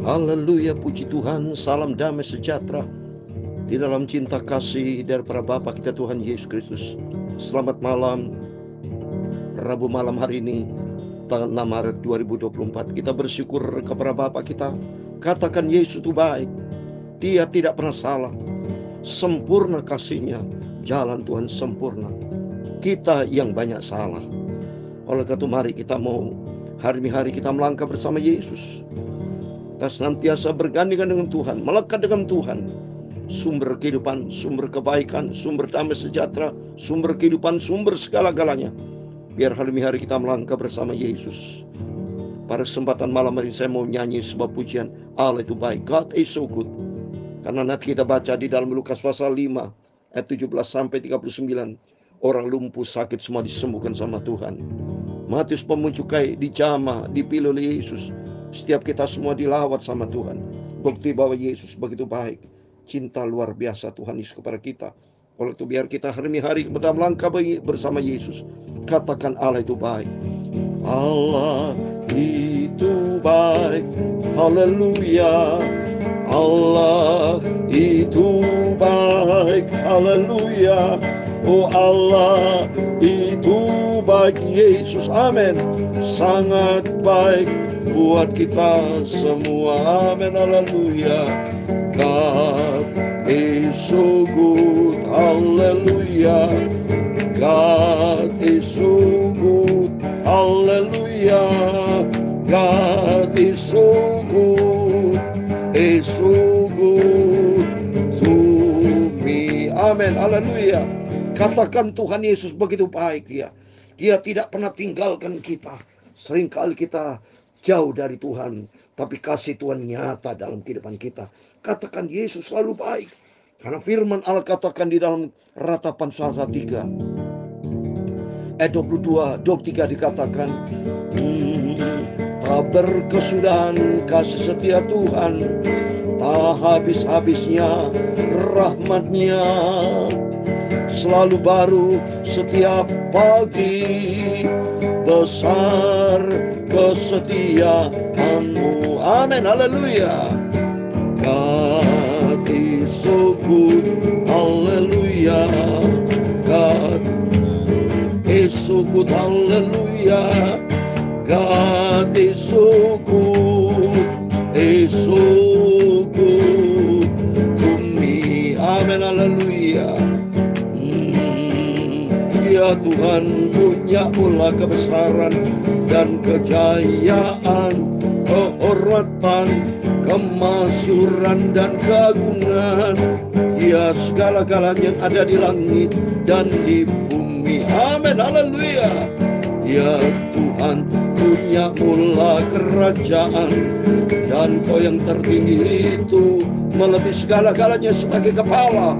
Haleluya, puji Tuhan. Salam damai sejahtera di dalam cinta kasih daripada Bapa kita Tuhan Yesus Kristus. Selamat malam, Rabu malam hari ini, tanggal 6 Maret 2024. Kita bersyukur kepada Bapa kita. Katakan Yesus itu baik. Dia tidak pernah salah. Sempurna kasih-Nya. Jalan Tuhan sempurna. Kita yang banyak salah. Oleh karena itu mari kita mau hari-hari kita melangkah bersama Yesus. Kita senantiasa bergandengan dengan Tuhan, melekat dengan Tuhan. Sumber kehidupan, sumber kebaikan, sumber damai sejahtera, sumber kehidupan, sumber segala-galanya. Biar hari-hari kita melangkah bersama Yesus. Pada kesempatan malam hari saya mau nyanyi sebuah pujian. Allah itu baik, God is so good. Karena nanti kita baca di dalam Lukas pasal 5 ayat 17 sampai 39. Orang lumpuh sakit semua disembuhkan sama Tuhan. Matius pemuncukai dijamah, dipilih oleh Yesus. Setiap kita semua dilawat sama Tuhan. Bukti bahwa Yesus begitu baik. Cinta luar biasa Tuhan Yesus kepada kita. Oleh itu biar kita hari-hari kita melangkah bersama Yesus. Katakan Allah itu baik. Allah itu baik. Haleluya. Allah itu baik. Haleluya. Oh Allah itu baik Yesus. Amin. Sangat baik buat kita semua. Amin. Haleluya. God is so good. Hallelujah. God is so good. Hallelujah. God is so good. Is so good to me. Amin. Haleluya. Katakan Tuhan Yesus begitu baik Dia. Dia tidak pernah tinggalkan kita. Seringkali kita jauh dari Tuhan, tapi kasih Tuhan nyata dalam kehidupan kita. Katakan Yesus selalu baik. Karena firman Allah katakan di dalam Ratapan pasal 3 ayat 22, 23 dikatakan, tak berkesudahan kasih setia Tuhan, tak habis-habisnya rahmat-Nya, selalu baru setiap pagi, besar kesetiaan-Mu. Amin. Haleluya. God is so good. Haleluya. God is so good. Haleluya. God is so good. Is so good to me. Amin. Haleluya. Ya Tuhan, punya pula kebesaran dan kejayaan, kehormatan, kemasyuran dan keagungan. Ya segala-galanya yang ada di langit dan di bumi. Amin. Haleluya. Ya Tuhan, punya mula kerajaan, dan Kau yang tertinggi itu melebihi segala-galanya sebagai kepala.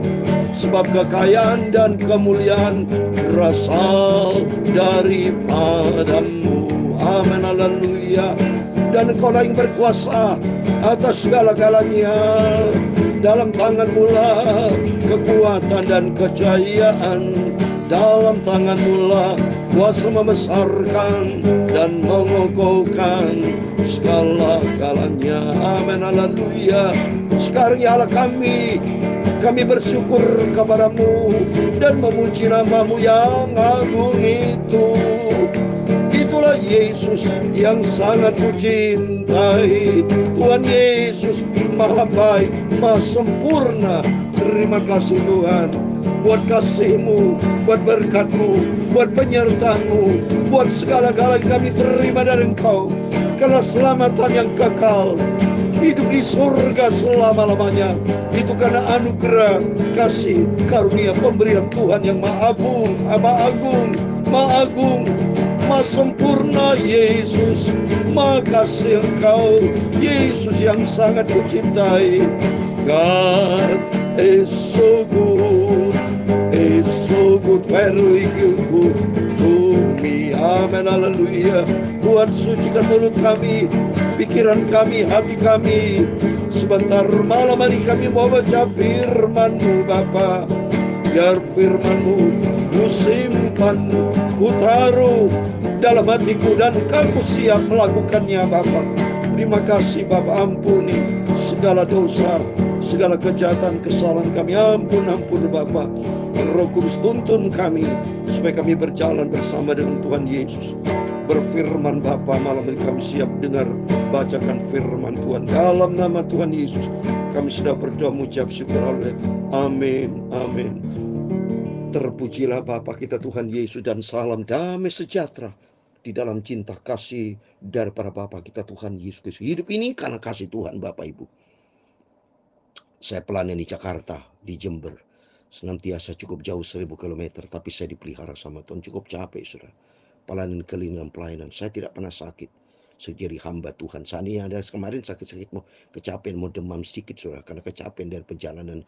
Sebab kekayaan dan kemuliaan berasal daripada-Mu. Amin. Haleluya. Dan Kau yang berkuasa atas segala-galanya. Dalam tangan-Mu lah kekuatan dan kejayaan. Dalam tangan-Mu lah kuasa membesarkan dan mengokohkan segala-galanya. Amin. Haleluya. Sekarang ya Allah kami bersyukur kepada-Mu dan memuji nama-Mu yang agung itu. Itulah Yesus yang sangat Kucintai. Tuhan Yesus maha baik, maha sempurna. Terima kasih Tuhan buat kasih-Mu, buat berkat-Mu, buat penyertaan-Mu, buat segala-galanya kami terima dari Engkau. Keselamatan yang kekal, hidup di surga selama-lamanya. Itu karena anugerah, kasih, karunia, pemberian Tuhan yang maha agung, maha agung, maha sempurna. Yesus, makasih Engkau, Yesus yang sangat Kucintai. God is so good, is so good, very good to me. Amin. Haleluya. Tuhan, sucikan mulut kami, pikiran kami, hati kami. Sebentar malam hari kami mau baca firman-Mu Bapa. Biar firman-Mu Ku simpan, Ku taruh dalam hatiku, dan Kau siap melakukannya Bapa. Terima kasih Bapa, ampuni segala dosa, segala kejahatan, kesalahan kami. Ampun Bapa. Roh Kudus tuntun kami supaya kami berjalan bersama dengan Tuhan Yesus. Berfirman Bapa, malam ini kami siap dengar bacakan firman Tuhan. Dalam nama Tuhan Yesus kami sudah berdoa mengucap syukur. Amin. Amin. Terpujilah Bapa kita Tuhan Yesus, dan salam damai sejahtera di dalam cinta kasih daripada Bapa kita Tuhan Yesus Kristus. Hidup ini karena kasih Tuhan Bapak Ibu. Saya pelayanan di Jakarta, di Jember. Senantiasa cukup jauh 1000 km, tapi saya dipelihara sama Tuhan. Cukup capek saudara. Pelayanan keliling pelayanan. Saya tidak pernah sakit. Saya jadi hamba Tuhan. Seandainya ada kemarin sakit-sakit, mau kecapean, mau demam sedikit saudara. Karena kecapean dari perjalanan,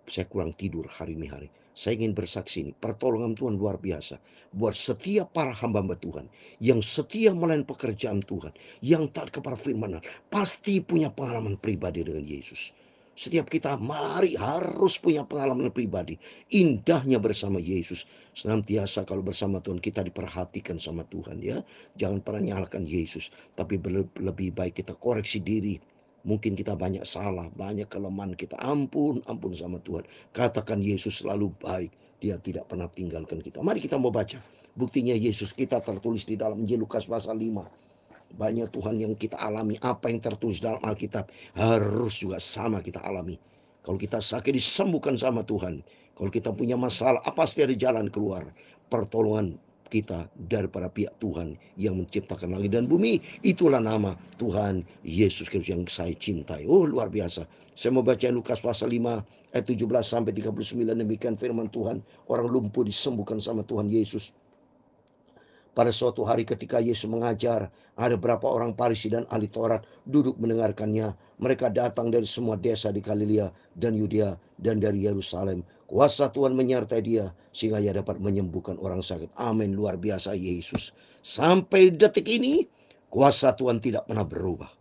saya kurang tidur hari ini hari. Saya ingin bersaksi ini, pertolongan Tuhan luar biasa buat setiap para hamba-hamba Tuhan yang setia melayani pekerjaan Tuhan, yang taat kepada firman, pasti punya pengalaman pribadi dengan Yesus. Setiap kita mari harus punya pengalaman pribadi. Indahnya bersama Yesus. Senantiasa kalau bersama Tuhan kita diperhatikan sama Tuhan ya. Jangan pernah nyalakan Yesus. Tapi lebih baik kita koreksi diri. Mungkin kita banyak salah, banyak kelemahan kita. Ampun sama Tuhan. Katakan Yesus selalu baik. Dia tidak pernah tinggalkan kita. Mari kita mau baca. Buktinya Yesus kita tertulis di dalam Injil Lukas pasal 5. Banyak Tuhan yang kita alami. Apa yang tertulis dalam Alkitab harus juga sama kita alami. Kalau kita sakit disembuhkan sama Tuhan. Kalau kita punya masalah, pasti ada jalan keluar. Pertolongan kita daripada pihak Tuhan yang menciptakan langit dan bumi. Itulah nama Tuhan Yesus Kristus yang saya cintai. Oh luar biasa. Saya mau baca Lukas pasal 5 ayat 17 sampai 39. Demikian firman Tuhan. Orang lumpuh disembuhkan sama Tuhan Yesus. Pada suatu hari ketika Yesus mengajar, ada beberapa orang Farisi dan ahli Taurat duduk mendengarkannya. Mereka datang dari semua desa di Galilea dan Yudea dan dari Yerusalem. Kuasa Tuhan menyertai dia sehingga ia dapat menyembuhkan orang sakit. Amin, luar biasa Yesus. Sampai detik ini kuasa Tuhan tidak pernah berubah.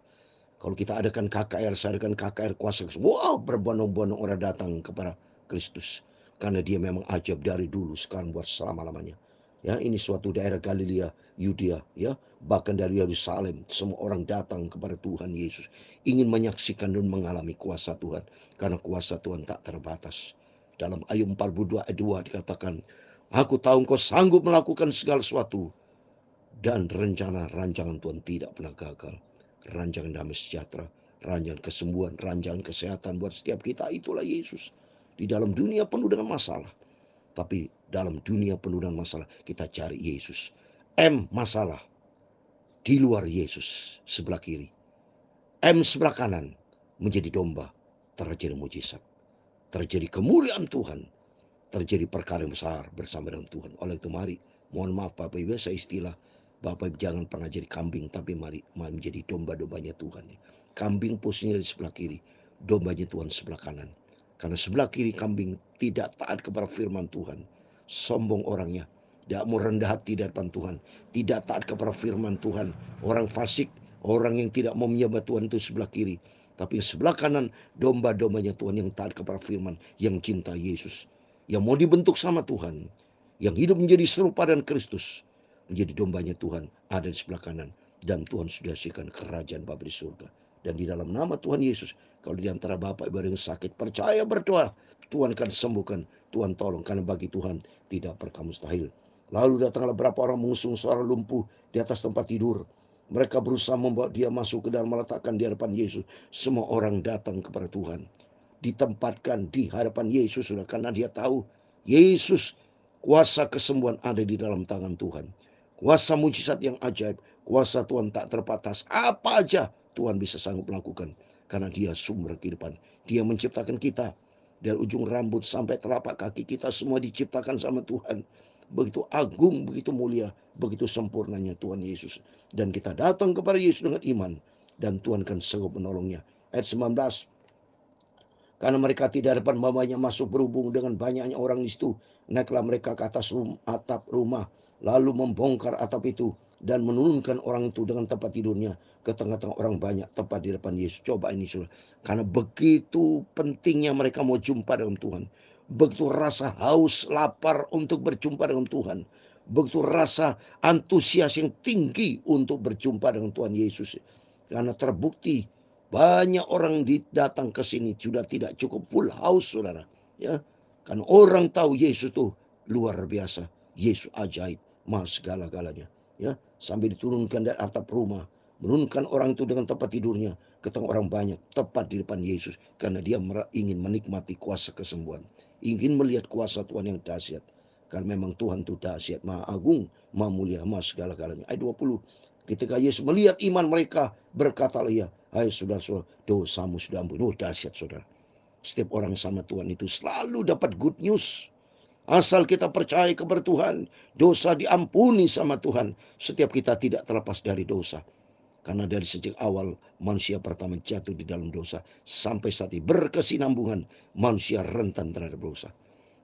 Kalau kita adakan KKR, saya adakan KKR kuasa Kristus. Wow, berbondong-bondong orang datang kepada Kristus. Karena dia memang ajaib dari dulu, sekarang buat selama-lamanya. Ya, ini suatu daerah Galilea, Yudea, ya, bahkan dari Yerusalem, semua orang datang kepada Tuhan Yesus, ingin menyaksikan dan mengalami kuasa Tuhan, karena kuasa Tuhan tak terbatas. Dalam Ayub 42 ayat 2 dikatakan, aku tahu engkau sanggup melakukan segala sesuatu, dan rencana rancangan Tuhan tidak pernah gagal. Rancangan damai sejahtera, rancangan kesembuhan, rancangan kesehatan buat setiap kita, itulah Yesus. Di dalam dunia penuh dengan masalah, tapi dalam dunia penuh dengan masalah, kita cari Yesus. M masalah, di luar Yesus sebelah kiri. M sebelah kanan, menjadi domba, terjadi mujizat. Terjadi kemuliaan Tuhan. Terjadi perkara yang besar bersama dengan Tuhan. Oleh itu mari, mohon maaf Bapak Ibu, saya istilah, Bapak Ibu jangan pernah jadi kambing, tapi mari menjadi domba-dombanya Tuhan. Kambing posisinya di sebelah kiri, dombanya Tuhan sebelah kanan. Karena sebelah kiri kambing tidak taat kepada firman Tuhan. Sombong orangnya, tidak mau rendah hati di depan Tuhan, tidak taat kepada firman Tuhan. Orang fasik, orang yang tidak mau menyembah Tuhan itu sebelah kiri. Tapi sebelah kanan domba-dombanya Tuhan yang taat kepada firman, yang cinta Yesus, yang mau dibentuk sama Tuhan, yang hidup menjadi serupa dengan Kristus, menjadi dombanya Tuhan, ada di sebelah kanan. Dan Tuhan sudah siapkan kerajaan Bapa di surga. Dan di dalam nama Tuhan Yesus, kalau di antara Bapak Ibu yang sakit, percaya berdoa, Tuhan akan sembuhkan, Tuhan tolong, karena bagi Tuhan tidak perkara mustahil. Lalu datanglah beberapa orang mengusung seorang lumpuh di atas tempat tidur. Mereka berusaha membawa dia masuk ke dalam, meletakkan di hadapan Yesus. Semua orang datang kepada Tuhan, ditempatkan di hadapan Yesus, karena dia tahu Yesus, kuasa kesembuhan ada di dalam tangan Tuhan. Kuasa mujizat yang ajaib, kuasa Tuhan tak terbatas. Apa aja Tuhan bisa sanggup melakukan, karena dia sumber kehidupan. Dia menciptakan kita dari ujung rambut sampai telapak kaki kita, semua diciptakan sama Tuhan. Begitu agung, begitu mulia, begitu sempurnanya Tuhan Yesus. Dan kita datang kepada Yesus dengan iman, dan Tuhan akan sanggup menolongnya. Ayat 19, karena mereka tidak dapat membawanya masuk, berhubung dengan banyaknya orang di situ, naiklah mereka ke atas atap rumah, lalu membongkar atap itu dan menurunkan orang itu dengan tempat tidurnya ke tengah-tengah orang banyak, tepat di depan Yesus. Coba ini saudara, karena begitu pentingnya mereka mau jumpa dengan Tuhan, begitu rasa haus lapar untuk berjumpa dengan Tuhan, begitu rasa antusias yang tinggi untuk berjumpa dengan Tuhan Yesus. Karena terbukti banyak orang datang ke sini sudah tidak cukup full house, saudara. Ya, karena orang tahu Yesus tuh luar biasa. Yesus ajaib, maha segala-galanya. Ya, sampai diturunkan dari atap rumah, menurunkan orang itu dengan tempat tidurnya. Ketemu orang banyak tepat di depan Yesus karena dia ingin menikmati kuasa kesembuhan, ingin melihat kuasa Tuhan yang dahsyat. Karena memang Tuhan itu dahsyat, maha agung, maha mulia, maha segala-galanya. Ayat 20. Ketika Yesus melihat iman mereka, berkatalah ia, hai saudara-saudara, dosamu sudah ampun. Oh, dahsyat, saudara. Setiap orang sama Tuhan itu selalu dapat good news. Asal kita percaya kepada Tuhan, dosa diampuni sama Tuhan. Setiap kita tidak terlepas dari dosa. Karena dari sejak awal manusia pertama jatuh di dalam dosa, sampai saat ini berkesinambungan manusia rentan terhadap dosa.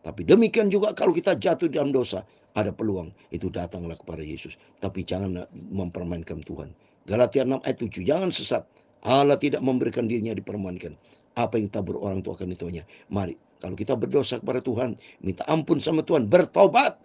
Tapi demikian juga kalau kita jatuh di dalam dosa, ada peluang, itu datanglah kepada Yesus. Tapi jangan mempermainkan Tuhan. Galatia 6 ayat 7, jangan sesat. Allah tidak memberikan dirinya dipermainkan. Apa yang tabur orang itu akan dituanya. Mari, kalau kita berdosa kepada Tuhan, minta ampun sama Tuhan, bertobat.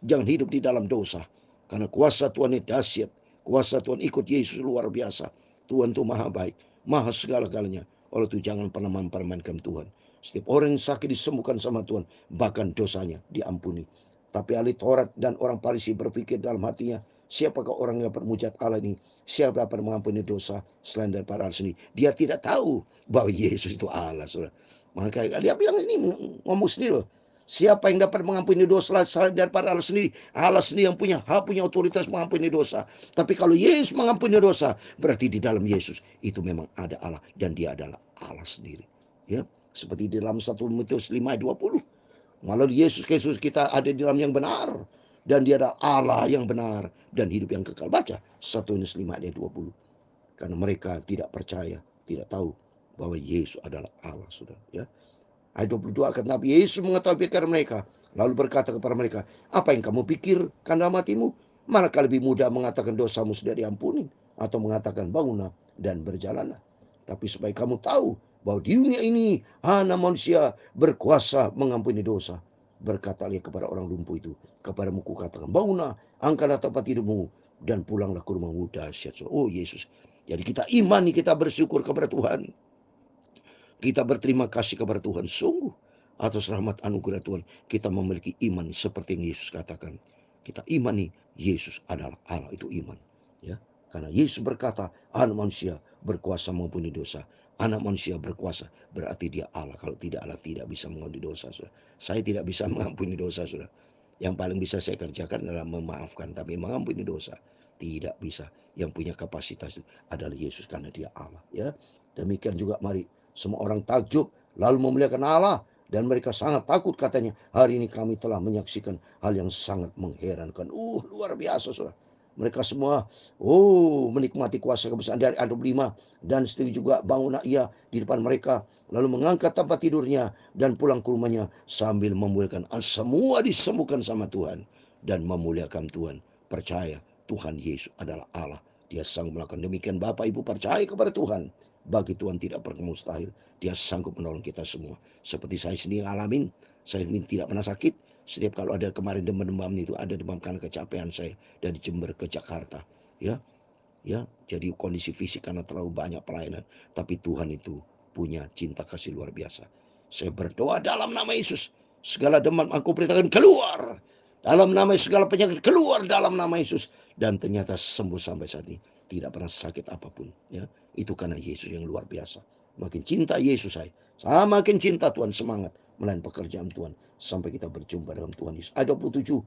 Jangan hidup di dalam dosa. Karena kuasa Tuhan ini dahsyat. Kuasa Tuhan ikut Yesus luar biasa. Tuhan itu maha baik, maha segala-galanya. Oleh itu jangan pernah mempermainkan Tuhan. Setiap orang yang sakit disembuhkan sama Tuhan, bahkan dosanya diampuni. Tapi ahli Taurat dan orang Farisi berpikir dalam hatinya, siapakah orang yang dapat mujat Allah ini? Siapa dapat mengampuni dosa selain daripada Allah sendiri? Dia tidak tahu bahwa Yesus itu Allah, saudara. Maka dia bilang ini ngomong sendiri loh. Siapa yang dapat mengampuni dosa selain daripada Allah sendiri? Allah sendiri yang punya hak, punya otoritas mengampuni dosa. Tapi kalau Yesus mengampuni dosa, berarti di dalam Yesus itu memang ada Allah dan dia adalah Allah sendiri. Ya, seperti di dalam 1 Timotius 5 ayat 20. Malah Yesus Kristus kita ada di dalam yang benar dan dia adalah Allah yang benar dan hidup yang kekal. Baca 1 Yohanes 5 ayat 20. Karena mereka tidak percaya, tidak tahu bahwa Yesus adalah Allah, saudara. Ya. Ayat 22, akan Nabi Yesus mengetahui pikiran mereka, lalu berkata kepada mereka, apa yang kamu pikirkan dalam hatimu? Manakah lebih mudah mengatakan dosamu sudah diampuni, atau mengatakan bangunlah dan berjalanlah? Tapi supaya kamu tahu bahwa di dunia ini hanya manusia berkuasa mengampuni dosa. Berkatalah kepada orang lumpuh itu, kepadamu kukatakan, bangunlah, angkatlah tempat tidurmu, dan pulanglah ke rumahmu. Dahsyat. Oh Yesus. Jadi kita imani, kita bersyukur kepada Tuhan. Kita berterima kasih kepada Tuhan. Sungguh atas rahmat anugerah Tuhan, kita memiliki iman seperti yang Yesus katakan. Kita imani Yesus adalah Allah, itu iman. Ya, karena Yesus berkata, anak manusia berkuasa mengampuni dosa. Anak manusia berkuasa, berarti dia Allah. Kalau tidak, Allah tidak bisa mengampuni dosa. Saudara. Saya tidak bisa mengampuni dosa, saudara. Yang paling bisa saya kerjakan adalah memaafkan, tapi mengampuni dosa tidak bisa. Yang punya kapasitas itu adalah Yesus karena dia Allah. Ya, demikian juga mari semua orang takjub lalu memuliakan Allah dan mereka sangat takut katanya. Hari ini kami telah menyaksikan hal yang sangat mengherankan. Luar biasa, saudara. Mereka semua menikmati kuasa kebesaran dari ayat 25 dan setuju juga bangunlah ia di depan mereka lalu mengangkat tempat tidurnya dan pulang ke rumahnya sambil memuliakan Allah. Semua disembuhkan sama Tuhan dan memuliakan Tuhan. Percaya Tuhan Yesus adalah Allah. Dia sanggup melakukan demikian. Bapak Ibu percaya kepada Tuhan. Bagi Tuhan tidak pernah mustahil. Dia sanggup menolong kita semua. Seperti saya sendiri ngalamin. Saya tidak pernah sakit. Setiap kalau ada kemarin demam-demam itu, ada demam karena kecapean saya dari Jember ke Jakarta. Ya, jadi kondisi fisik karena terlalu banyak pelayanan. Tapi Tuhan itu punya cinta kasih luar biasa. Saya berdoa dalam nama Yesus. Segala demam aku perintahkan keluar. Dalam nama Yesus, segala penyakit keluar dalam nama Yesus. Dan ternyata sembuh sampai saat ini. Tidak pernah sakit apapun. Ya, itu karena Yesus yang luar biasa. Makin cinta Yesus saya. Makin cinta Tuhan, semangat melayani pekerjaan Tuhan. Sampai kita berjumpa dengan Tuhan Yesus. Ayat 27.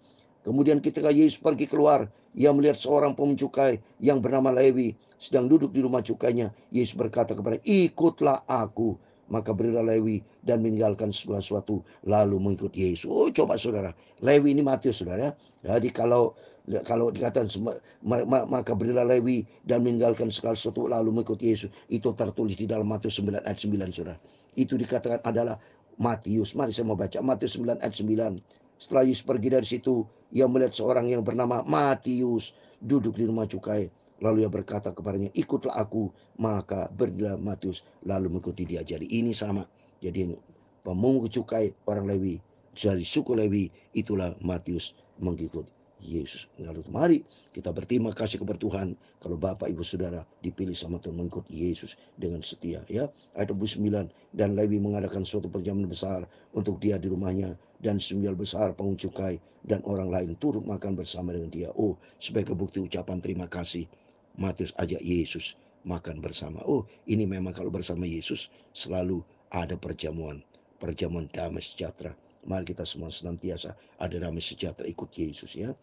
Kemudian ketika Yesus pergi keluar, ia melihat seorang pemungut cukai yang bernama Lewi sedang duduk di rumah cukainya. Yesus berkata kepada, ikutlah aku. Maka berilah Lewi dan meninggalkan segala sesuatu lalu mengikut Yesus. Coba saudara, Lewi ini Matius, saudara. Jadi kalau dikatakan maka berilah Lewi dan meninggalkan segala sesuatu lalu mengikut Yesus, itu tertulis di dalam Matius 9 ayat 9, saudara. Itu dikatakan adalah Matius. Mari saya mau baca Matius 9 ayat 9. Setelah Yesus pergi dari situ, ia melihat seorang yang bernama Matius duduk di rumah cukai. Lalu ia berkata kepadanya, ikutlah aku. Maka berilah Matius lalu mengikuti dia. Jadi ini sama. Jadi pemungut cukai orang Lewi, dari suku Lewi, itulah Matius mengikut Yesus. Lalu mari kita berterima kasih kepada Tuhan kalau Bapak Ibu Saudara dipilih sama Tuhan mengikut Yesus dengan setia, ya. Ayat 29, dan Lewi mengadakan suatu perjamuan besar untuk dia di rumahnya, dan 9 besar pungut cukai dan orang lain turut makan bersama dengan dia. Oh, sebagai bukti ucapan terima kasih, Matius ajak Yesus makan bersama. Oh, ini memang kalau bersama Yesus selalu ada perjamuan, perjamuan damai sejahtera. Mari kita semua senantiasa ada damai sejahtera ikut Yesus, ya.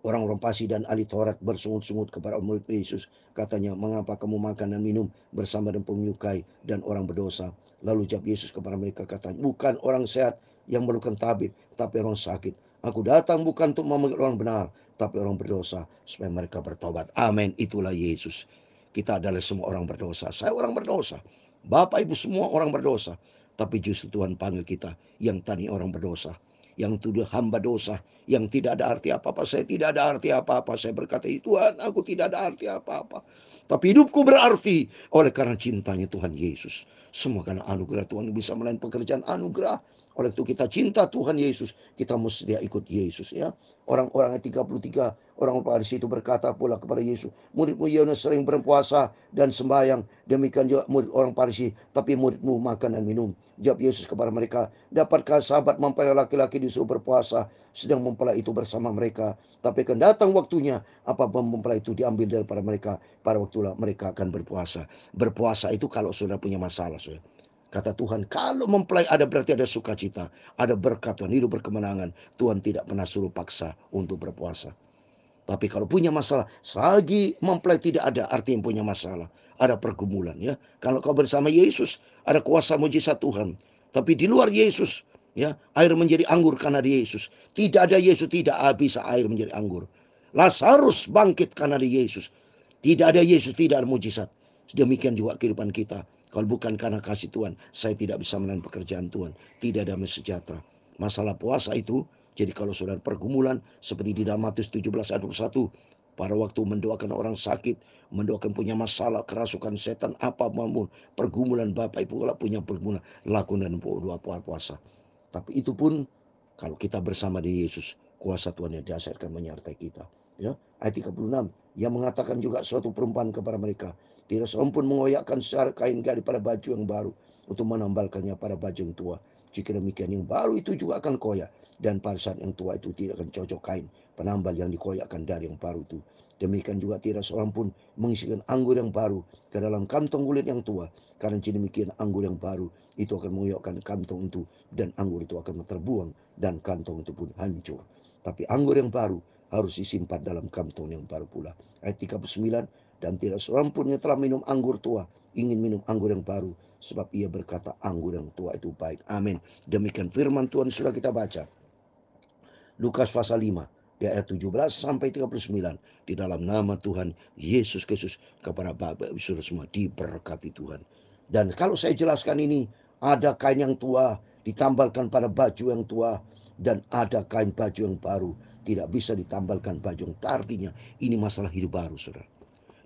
Orang-orang Parsi dan ahli Taurat bersungut-sungut kepada murid Yesus. Katanya, mengapa kamu makan dan minum bersama dengan penyukai dan orang berdosa? Lalu jawab Yesus kepada mereka, katanya, bukan orang sehat yang memerlukan tabib, tapi orang sakit. Aku datang bukan untuk memanggil orang benar, tapi orang berdosa, supaya mereka bertobat. Amin. Itulah Yesus. Kita adalah semua orang berdosa. Saya orang berdosa. Bapak Ibu semua orang berdosa. Tapi justru Tuhan panggil kita yang tadi orang berdosa, yang tuduh hamba dosa, yang tidak ada arti apa-apa. Saya tidak ada arti apa-apa. Saya berkata, Tuhan, aku tidak ada arti apa-apa. Tapi hidupku berarti oleh karena cintanya Tuhan Yesus. Semua karena anugerah Tuhan bisa melayani pekerjaan anugerah. Oleh itu kita cinta Tuhan Yesus, kita mesti dia ikut Yesus, ya. Orang-orang ayat 33, orang Farisi itu berkata pula kepada Yesus, muridmu Yohanes sering berpuasa dan sembahyang, demikian juga murid orang Farisi, tapi muridmu makan dan minum. Jawab Yesus kepada mereka, dapatkah sahabat mempelai laki-laki disuruh berpuasa sedang mempelai itu bersama mereka? Tapi akan datang waktunya apabila mempelai itu diambil daripada mereka, pada waktulah mereka akan berpuasa. Berpuasa itu kalau sudah punya masalah, saudara. Kata Tuhan, kalau mempelai ada berarti ada sukacita, ada berkat Tuhan, hidup berkemenangan. Tuhan tidak pernah suruh paksa untuk berpuasa. Tapi kalau punya masalah, selagi mempelai tidak ada, artinya punya masalah. Ada pergumulan, ya. Kalau kau bersama Yesus, ada kuasa mujizat Tuhan. Tapi di luar Yesus, ya, air menjadi anggur karena di Yesus. Tidak ada Yesus, tidak bisa air menjadi anggur. Lazarus bangkit karena di Yesus. Tidak ada Yesus, tidak ada mujizat. Demikian juga kehidupan kita. Kalau bukan karena kasih Tuhan, saya tidak bisa melayani pekerjaan Tuhan. Tidak ada sejahtera. Masalah puasa itu, jadi kalau saudara pergumulan, seperti di dalam Matius 17 ayat 21, pada waktu mendoakan orang sakit, mendoakan punya masalah, kerasukan setan, apapun, pergumulan Bapak Ibu, kalau punya pergumulan, lakukan dan doa puasa. Tapi itu pun, kalau kita bersama di Yesus, kuasa Tuhan yang dahsyatkan menyertai kita. Ya, ayat 36, yang mengatakan juga suatu perumpamaan kepada mereka, tidak seorang pun mengoyakkan secara kain daripada baju yang baru untuk menambalkannya pada baju yang tua. Jika demikian, yang baru itu juga akan koyak, dan pada saat yang tua itu tidak akan cocok kain penambal yang dikoyakkan dari yang baru itu. Demikian juga tidak seorang pun mengisikan anggur yang baru ke dalam kantong kulit yang tua, karena jika demikian anggur yang baru itu akan mengoyakkan kantong itu, dan anggur itu akan terbuang, dan kantong itu pun hancur. Tapi anggur yang baru harus disimpan dalam kantong yang baru pula. Ayat 39, dan tidak seorang pun yang telah minum anggur tua ingin minum anggur yang baru, sebab ia berkata anggur yang tua itu baik. Amin. Demikian firman Tuhan sudah kita baca. Lukas pasal 5 di ayat 17 sampai 39. Di dalam nama Tuhan Yesus Kristus, kepada Bapak Ibu Saudara semua diberkati Tuhan. Dan kalau saya jelaskan ini, ada kain yang tua ditambalkan pada baju yang tua, dan ada kain baju yang baru tidak bisa ditambalkan baju yang tua. Artinya ini masalah hidup baru, saudara.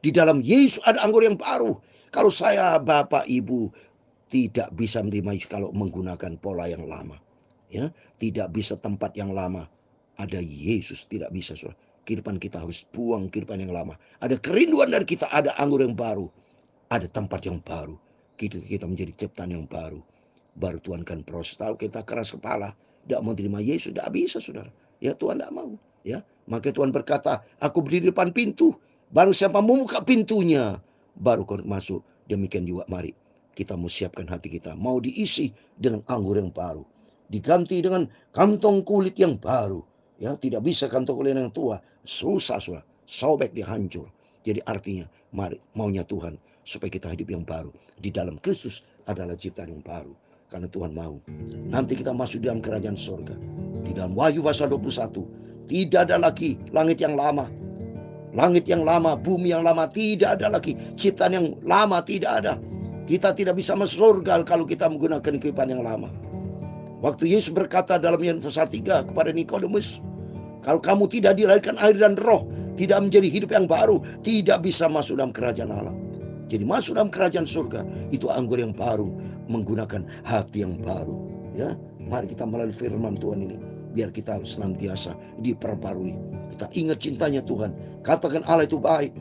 Di dalam Yesus ada anggur yang baru. Kalau saya, Bapak Ibu, tidak bisa menerima kalau menggunakan pola yang lama, ya, tidak bisa tempat yang lama. Ada Yesus, tidak bisa, saudara. Kehidupan kita harus buang kehidupan yang lama. Ada kerinduan dari kita, ada anggur yang baru, ada tempat yang baru. Kita menjadi ciptaan yang baru. Baru Tuhan kan proses. Kalau kita keras kepala, tidak mau terima Yesus, tidak bisa, saudara. Ya, Tuhan tidak mau. Ya, maka Tuhan berkata, aku berdiri di depan pintu. Baru siapa membuka pintunya, baru kau masuk. Demikian juga mari kita mau siapkan hati kita, mau diisi dengan anggur yang baru, diganti dengan kantong kulit yang baru. Ya, tidak bisa kantong kulit yang tua, susah, sobek, dia hancur. Jadi artinya, mari maunya Tuhan supaya kita hidup yang baru. Di dalam Kristus adalah ciptaan yang baru. Karena Tuhan mau nanti kita masuk dalam kerajaan surga. Di dalam Wahyu pasal 21, tidak ada lagi langit yang lama. Langit yang lama, bumi yang lama, tidak ada lagi. Ciptaan yang lama tidak ada. Kita tidak bisa masuk surga kalau kita menggunakan kehidupan yang lama. Waktu Yesus berkata dalam Yohanes pasal 3 kepada Nikodemus, kalau kamu tidak dilahirkan air dan roh, tidak menjadi hidup yang baru, tidak bisa masuk dalam kerajaan Allah. Jadi masuk dalam kerajaan surga itu anggur yang baru, menggunakan hati yang baru. Ya, mari kita melalui firman Tuhan ini. biar kita senantiasa diperbarui. Kita ingat cintanya Tuhan. Katakan Allah itu baik.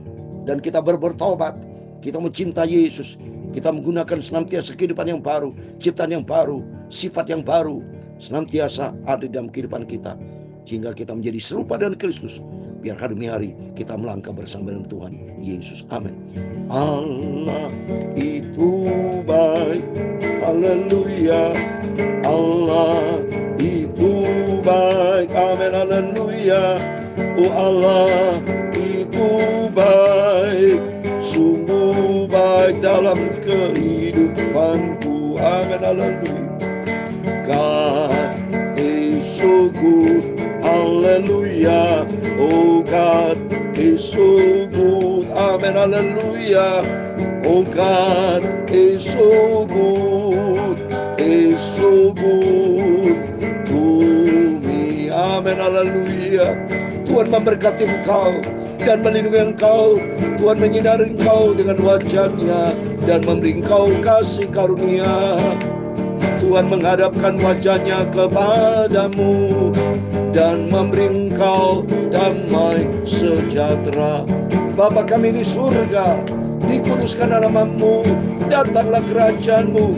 Dan kita bertobat. Kita mencintai Yesus. Kita menggunakan senantiasa kehidupan yang baru, ciptaan yang baru, sifat yang baru, senantiasa ada dalam kehidupan kita. Sehingga kita menjadi serupa dengan Kristus. Biar hari demi hari kita melangkah bersama dengan Tuhan Yesus. Amin. Allah itu baik. Haleluya. Allah itu baik. Amin. Haleluya. Oh Allah itu baik. Sungguh baik dalam kehidupanku. Amin. Haleluya. God is so good. Hallelujah. Oh, God is so good. Amen. Hallelujah. Oh, God is so good. Is so good to me. Amen. Hallelujah. Tuhan memberkati engkau dan melindungi engkau. Tuhan menyinari engkau dengan wajah-Nya dan memberi engkau kasih karunia. Tuhan menghadapkan wajah-Nya kepadamu dan memberi engkau damai sejahtera. Bapa kami di surga, dikuduskan nama-Mu, datanglah kerajaan-Mu,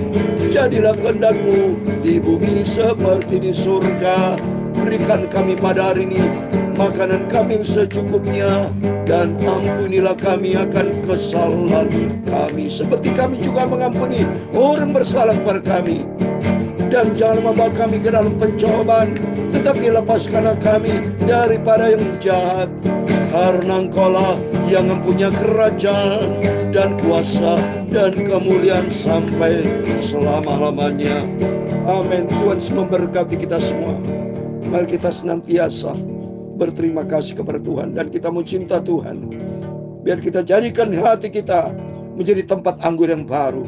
jadilah kehendak-Mu di bumi seperti di surga. Berikan kami pada hari ini makanan kami secukupnya, dan ampunilah kami akan kesalahan kami seperti kami juga mengampuni orang bersalah kepada kami. Dan jangan membawa kami ke dalam pencobaan, tetapi lepaskanlah kami daripada yang jahat. Karena Engkau-lah yang mempunyai kerajaan dan kuasa dan kemuliaan sampai selama-lamanya. Amin. Tuhan memberkati kita semua. Mari kita senantiasa berterima kasih kepada Tuhan, dan kita mencinta Tuhan. Biar kita jadikan hati kita menjadi tempat anggur yang baru,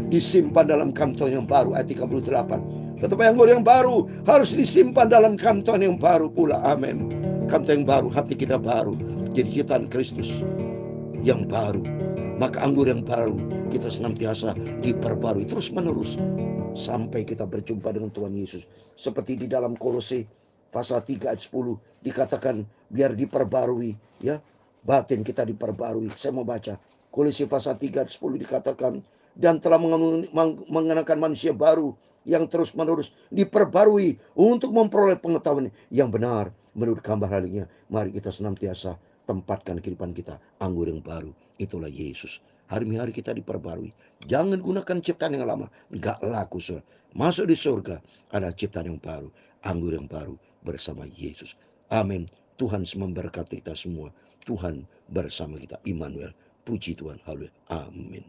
disimpan dalam kantong yang baru. Ayat 38. Tetapi anggur yang baru harus disimpan dalam kantong yang baru pula. Amin. Kantong yang baru, hati kita baru, jadi ciptaan Kristus yang baru. Maka anggur yang baru kita senantiasa diperbarui terus menerus sampai kita berjumpa dengan Tuhan Yesus. Seperti di dalam Kolose pasal 3 ayat 10 dikatakan biar diperbarui, ya, batin kita diperbarui. Saya mau baca Kolose pasal 3 ayat 10 dikatakan, dan telah mengenakan manusia baru yang terus menerus diperbarui untuk memperoleh pengetahuan yang benar menurut gambar halinya. Mari kita senantiasa tempatkan kehidupan kita anggur yang baru. Itulah Yesus. Hari-hari kita diperbarui. Jangan gunakan ciptaan yang lama, enggak laku. Masuk di surga ada ciptaan yang baru, anggur yang baru bersama Yesus. Amin. Tuhan memberkati kita semua. Tuhan bersama kita. Immanuel. Puji Tuhan. Haleluya. Amin.